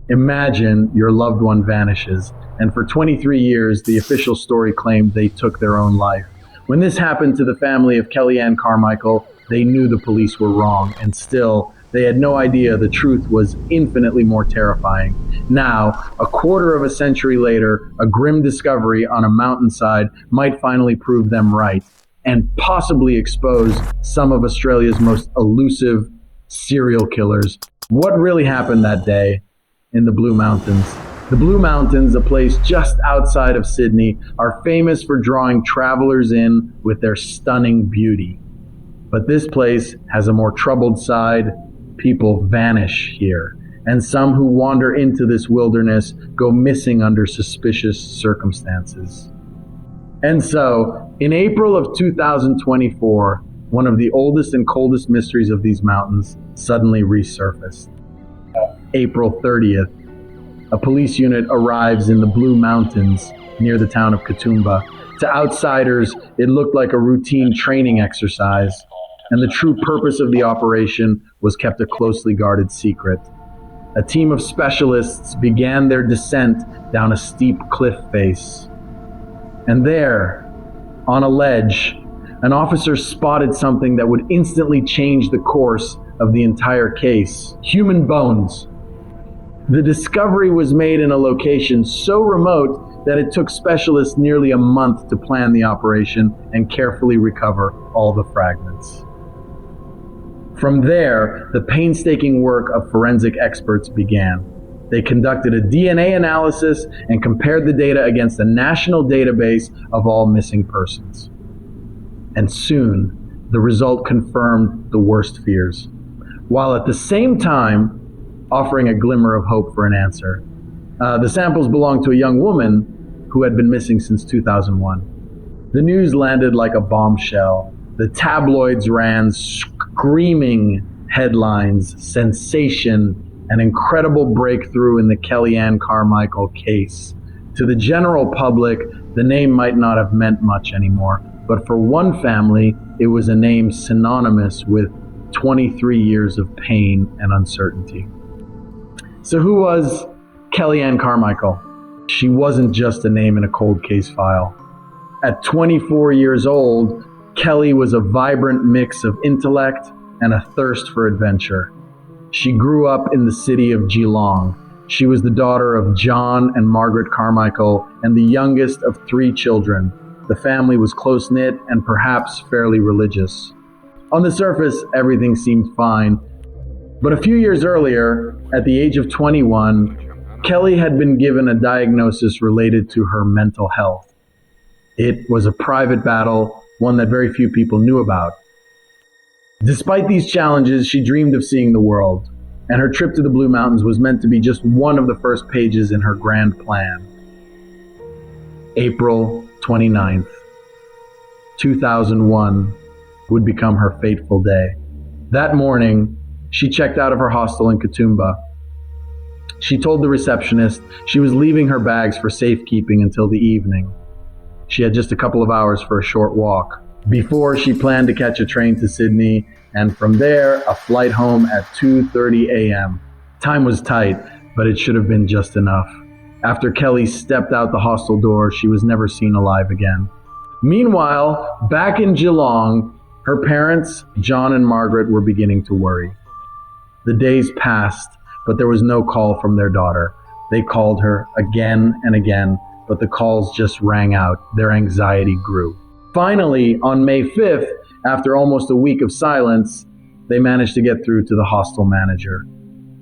Imagine your loved one vanishes, and for 23 years, the official story claimed they took their own life. When this happened to the family of Kelly Ann Carmichael, they knew the police were wrong, and still, they had no idea the truth was infinitely more terrifying. Now, a quarter of a century later, a grim discovery on a mountainside might finally prove them right, and possibly expose some of Australia's most elusive serial killers. What really happened that day in the Blue Mountains? The Blue Mountains, a place just outside of Sydney, are famous for drawing travelers in with their stunning beauty. But this place has a more troubled side. People vanish here, and some who wander into this wilderness go missing under suspicious circumstances. And so, in April of 2024, one of the oldest and coldest mysteries of these mountains suddenly resurfaced. April 30th, a police unit arrives in the Blue Mountains near the town of Katoomba. To outsiders, it looked like a routine training exercise, and the true purpose of the operation was kept a closely guarded secret. A team of specialists began their descent down a steep cliff face. And there, on a ledge, an officer spotted something that would instantly change the course of the entire case: human bones. The discovery was made in a location so remote that it took specialists nearly a month to plan the operation and carefully recover all the fragments. From there, the painstaking work of forensic experts began. They conducted a DNA analysis and compared the data against a national database of all missing persons. And soon, the result confirmed the worst fears, while at the same time offering a glimmer of hope for an answer. The samples belonged to a young woman who had been missing since 2001. The news landed like a bombshell. The tabloids ran screaming headlines, sensation, an incredible breakthrough in the Kelly Ann Carmichael case. To the general public, the name might not have meant much anymore, but for one family, it was a name synonymous with 23 years of pain and uncertainty. So who was Kelly Ann Carmichael? She wasn't just a name in a cold case file. At 24 years old, Kelly was a vibrant mix of intellect and a thirst for adventure. She grew up in the city of Geelong. She was the daughter of John and Margaret Carmichael and the youngest of 3 children. The family was close-knit and perhaps fairly religious. On the surface, everything seemed fine. But a few years earlier, at the age of 21, Kelly had been given a diagnosis related to her mental health. It was a private battle, one that very few people knew about. Despite these challenges, she dreamed of seeing the world, and her trip to the Blue Mountains was meant to be just one of the first pages in her grand plan. April 29th, 2001 would become her fateful day. That morning, she checked out of her hostel in Katoomba. She told the receptionist she was leaving her bags for safekeeping until the evening. She had just a couple of hours for a short walk. Before, she planned to catch a train to Sydney, and from there, a flight home at 2:30 a.m. Time was tight, but it should have been just enough. After Kelly stepped out the hostel door, she was never seen alive again. Meanwhile, back in Geelong, her parents, John and Margaret, were beginning to worry. The days passed, but there was no call from their daughter. They called her again and again, but the calls just rang out. Their anxiety grew. Finally, on May 5th, after almost a week of silence, they managed to get through to the hostel manager.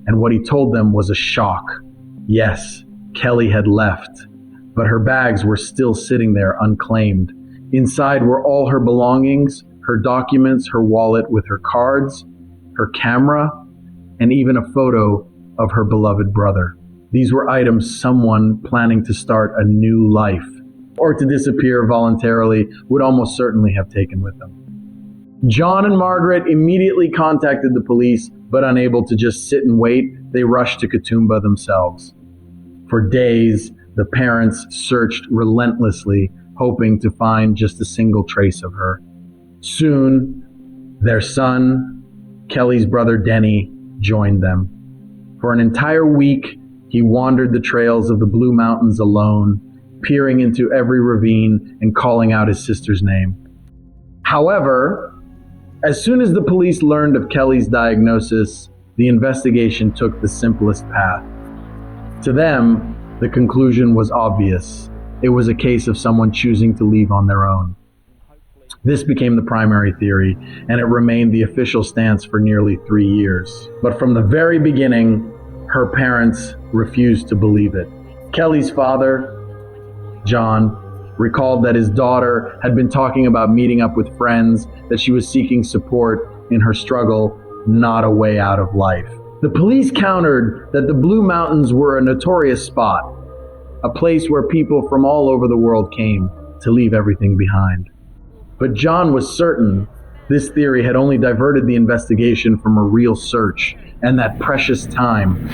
And what he told them was a shock. Yes, Kelly had left, but her bags were still sitting there unclaimed. Inside were all her belongings, her documents, her wallet with her cards, her camera, and even a photo of her beloved brother. These were items someone planning to start a new life or to disappear voluntarily would almost certainly have taken with them. John and Margaret immediately contacted the police, but unable to just sit and wait, they rushed to Katoomba themselves. For days, the parents searched relentlessly, hoping to find just a single trace of her. Soon, their son, Kelly's brother Denny, joined them. For an entire week, He wandered the trails of the Blue Mountains alone, peering into every ravine and calling out his sister's name. However, as soon as the police learned of Kelly's diagnosis, the investigation took the simplest path. To them, the conclusion was obvious. It was a case of someone choosing to leave on their own. This became the primary theory, and it remained the official stance for nearly 3 years. But from the very beginning, her parents refused to believe it. Kelly's father, John, recalled that his daughter had been talking about meeting up with friends, that she was seeking support in her struggle, not a way out of life. The police countered that the Blue Mountains were a notorious spot, a place where people from all over the world came to leave everything behind. But John was certain this theory had only diverted the investigation from a real search, and that precious time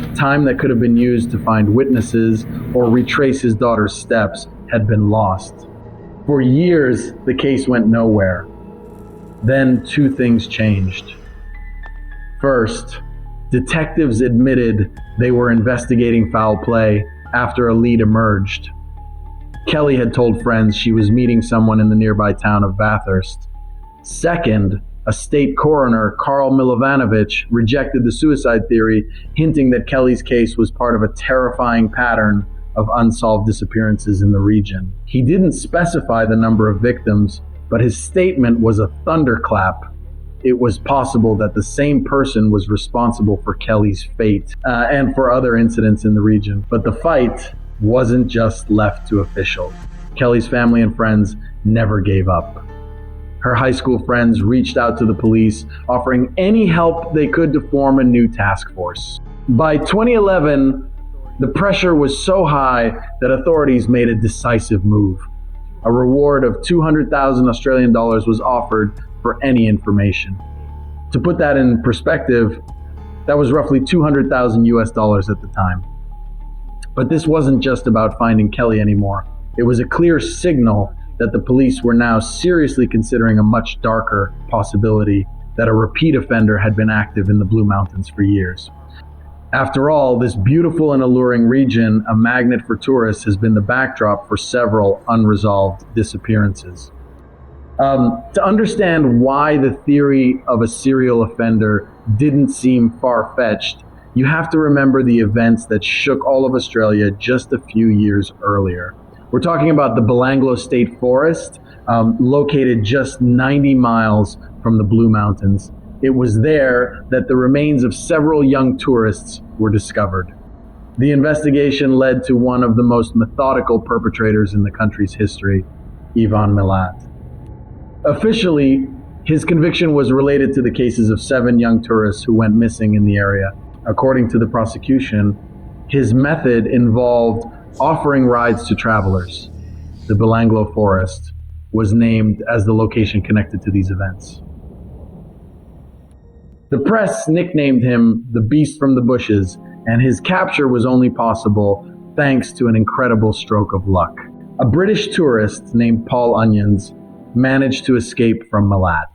that could have been used to find witnesses or retrace his daughter's steps, had been lost. For years, the case went nowhere. Then 2 things changed. First, detectives admitted they were investigating foul play after a lead emerged. Kelly had told friends she was meeting someone in the nearby town of Bathurst. Second, a state coroner, Karl Milovanovich, rejected the suicide theory, hinting that Kelly's case was part of a terrifying pattern of unsolved disappearances in the region. He didn't specify the number of victims, but his statement was a thunderclap. It was possible that the same person was responsible for Kelly's fate and for other incidents in the region. But the fight wasn't just left to officials. Kelly's family and friends never gave up. Her high school friends reached out to the police, offering any help they could to form a new task force. By 2011, the pressure was so high that authorities made a decisive move. A reward of 200,000 Australian dollars was offered for any information. To put that in perspective, that was roughly 200,000 US dollars at the time. But this wasn't just about finding Kelly anymore. It was a clear signal that the police were now seriously considering a much darker possibility, that a repeat offender had been active in the Blue Mountains for years. After all, this beautiful and alluring region, a magnet for tourists, has been the backdrop for several unresolved disappearances. To understand why the theory of a serial offender didn't seem far-fetched, you have to remember the events that shook all of Australia just a few years earlier. We're talking about the Belanglo State Forest, located just 90 miles from the Blue Mountains. It was there that the remains of several young tourists were discovered. The investigation led to one of the most methodical perpetrators in the country's history, Ivan Milat. Officially, his conviction was related to the cases of 7 young tourists who went missing in the area. According to the prosecution, his method involved offering rides to travelers. The Belanglo Forest was named as the location connected to these events. The press nicknamed him the Beast from the Bushes, and his capture was only possible thanks to an incredible stroke of luck. A British tourist named Paul Onions managed to escape from Milat.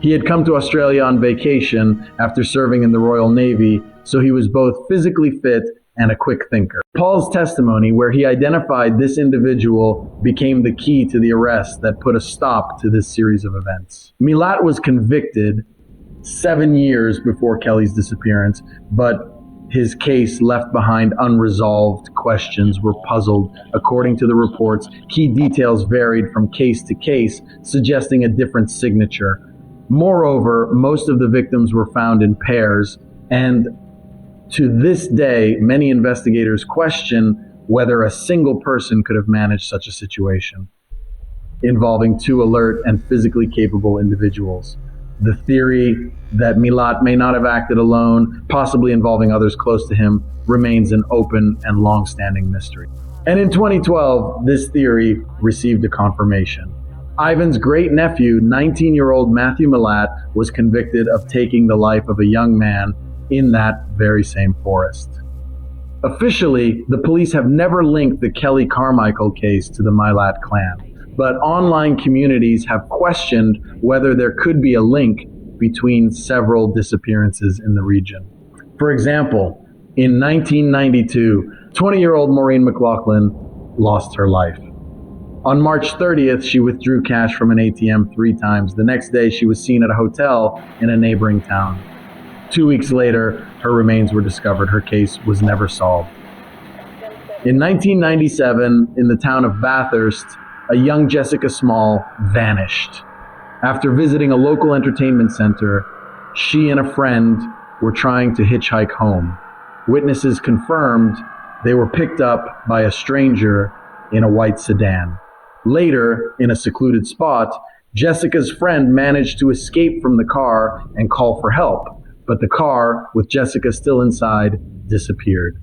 He had come to Australia on vacation after serving in the Royal Navy, so he was both physically fit and a quick thinker. Paul's testimony, where he identified this individual, became the key to the arrest that put a stop to this series of events. Milat was convicted 7 years before Kelly's disappearance, but his case left behind unresolved questions were puzzled. According to the reports, key details varied from case to case, suggesting a different signature. Moreover, most of the victims were found in pairs, and to this day, many investigators question whether a single person could have managed such a situation, involving 2 alert and physically capable individuals. The theory that Milat may not have acted alone, possibly involving others close to him, remains an open and long-standing mystery. And in 2012, this theory received a confirmation. Ivan's great-nephew, 19-year-old Matthew Milat, was convicted of taking the life of a young man in that very same forest. Officially, the police have never linked the Kelly Carmichael case to the Milat clan, but online communities have questioned whether there could be a link between several disappearances in the region. For example, In 1992, 20-year-old Maureen McLaughlin lost her life. On March 30th, she withdrew cash from an ATM 3 times. The next day, she was seen at a hotel in a neighboring town. 2 weeks later, her remains were discovered. Her case was never solved. In 1997, in the town of Bathurst, a young Jessica Small vanished. After visiting a local entertainment center, she and a friend were trying to hitchhike home. Witnesses confirmed they were picked up by a stranger in a white sedan. Later, in a secluded spot, Jessica's friend managed to escape from the car and call for help, but the car, with Jessica still inside, disappeared.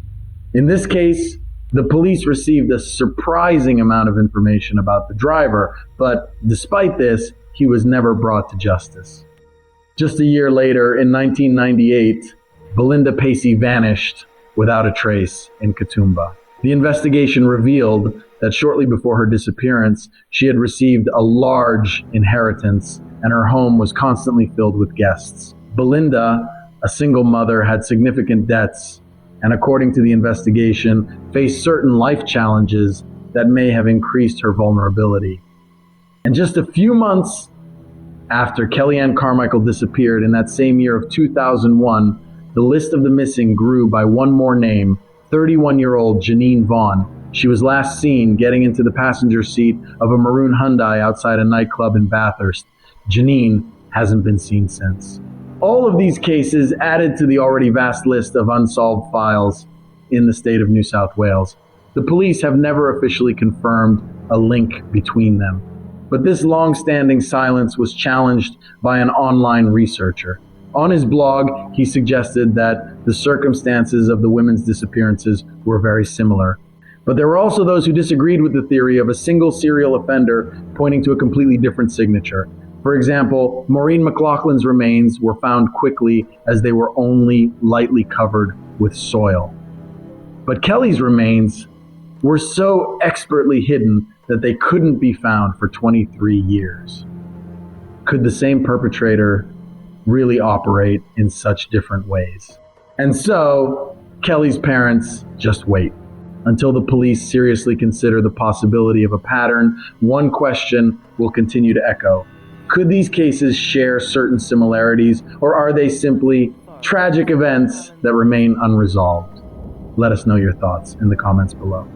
In this case, the police received a surprising amount of information about the driver, but despite this, he was never brought to justice. Just a year later, in 1998, Belinda Pacey vanished without a trace in Katoomba. The investigation revealed that shortly before her disappearance, she had received a large inheritance and her home was constantly filled with guests. Belinda, a single mother, had significant debts and, according to the investigation, faced certain life challenges that may have increased her vulnerability. And just a few months after Kelly Ann Carmichael disappeared in that same year of 2001, the list of the missing grew by one more name, 31-year-old Janine Vaughn. She was last seen getting into the passenger seat of a maroon Hyundai outside a nightclub in Bathurst. Janine hasn't been seen since. All of these cases added to the already vast list of unsolved files in the state of New South Wales. The police have never officially confirmed a link between them, but this long-standing silence was challenged by an online researcher. On his blog, he suggested that the circumstances of the women's disappearances were very similar. But there were also those who disagreed with the theory of a single serial offender pointing to a completely different signature. For example, Maureen McLaughlin's remains were found quickly as they were only lightly covered with soil. But Kelly's remains were so expertly hidden that they couldn't be found for 23 years. Could the same perpetrator really operate in such different ways? And so, Kelly's parents just wait until the police seriously consider the possibility of a pattern. One question will continue to echo. Could these cases share certain similarities, or are they simply tragic events that remain unresolved? Let us know your thoughts in the comments below.